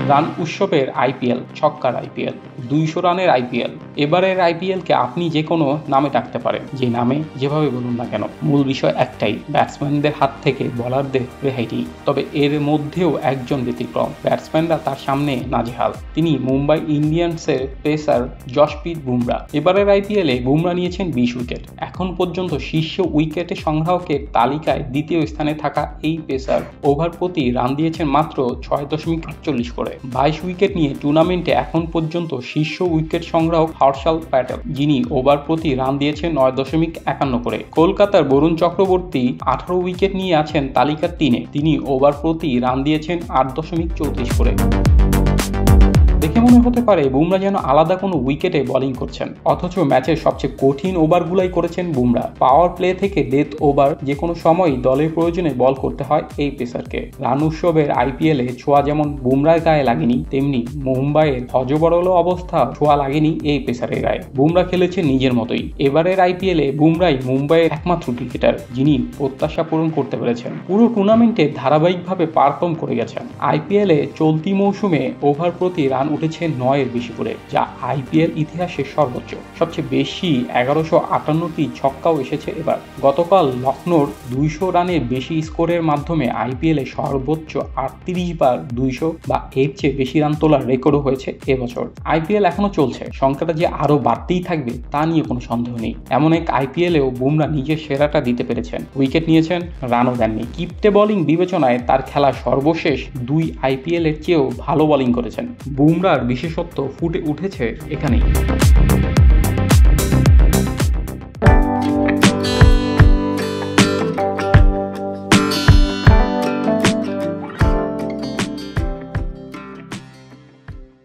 Run উৎসবের IPL, ছক্কার IPL, 200 রানের IPL. এবারের আইপিএলকে আপনি যে কোনো নামে ডাকতে পারেন, যে নামে যেভাবে বলুন না কেন, মূল বিষয় একটাই, ব্যাটসম্যানদের হাত থেকে বলারদের রেহাই নেই। তবে এর মধ্যেও একজন ব্যতিক্রম, ব্যাটসম্যানরা তার সামনে নাজেহাল, তিনি মুম্বাই ইন্ডিয়ান্সের পেসার জশপ্রীত বুমরা। এবারের আইপিএলে বুমরা নিয়েছেন 20 উইকেট। এখন পর্যন্ত শীর্ষ উইকেটে সংগ্রাহকের তালিকায় দ্বিতীয় স্থানে থাকা এই পেসার ওভার প্রতি রান দিয়েছেন মাত্র 6.48 করে। 22 উইকেট নিয়ে টুর্নামেন্টে এখন পর্যন্ত শীর্ষ উইকেট সংগ্রাহক হর্ষাল প্যাটেল, যিনি ওভার প্রতি রান দিয়েছেন 9.51 করে। কলকাতার বরুণ চক্রবর্তী 18 উইকেট নিয়ে আছেন তালিকার 3-এ, তিনি ওভার প্রতি রান দিয়েছেন 8.34 করে। দেখে মনে হতে পারে বুমরা যেন আলাদা কোনো উইকেটে বোলিং করছেন, অথচ ম্যাচের সবচেয়ে কঠিন ওভারগুলাই করেছেন বুমরা। পাওয়ার প্লে থেকে ডেথ ওভার যে কোনো সময়ই দলের প্রয়োজনে বল করতে হয় এই পেসারকে। রান উৎসবের আইপিএলে ছোঁয়া যেমন বুমরার গায়ে লাগেনি, তেমনি মুম্বাইয়ের হযবরল অবস্থা ছোঁয়া লাগেনি এই পেসারের গায়ে। বুমরা খেলেছে নিজের মতোই। এবারের আইপিএলে বুমরাই মুম্বাইয়ের একমাত্র ক্রিকেটার যিনি প্রত্যাশা পূরণ করতে পেরেছেন। পুরো টুর্নামেন্টে ধারাবাহিকভাবে পারফর্ম করে গেছেন। আইপিএলে চলতি মৌসুমে ওভার প্রতি রান উঠেছে 9-এর বেশি করে, যা আইপিএল ইতিহাসের সর্বোচ্চ। সবচেয়ে বেশি 1158টি ছক্কাও এসেছে এবার। গতকাল লখনৌর 200 রানের বেশি স্কোরের মাধ্যমে আইপিএলে সর্বোচ্চ 38 বার 200 বা এর চেয়ে বেশি রান তোলার রেকর্ডও হয়েছে এবছর। আইপিএল এখনো চলছে, সংখ্যাটা যে আরো বাড়তেই থাকবে তা নিয়ে কোনো সন্দেহ নেই। এমন এক আইপিএলেও বুমরা নিজের সেরাটা দিতে পেরেছেন, উইকেট নিয়েছেন, রানও দেননি। কিপ্টে বোলিং বিবেচনায় তার খেলা সর্বশেষ 2 আইপিএলের চেয়েও ভালো বোলিং করেছেন। বুমরার বিশেষত্ব ফুটে উঠেছে এখানেই।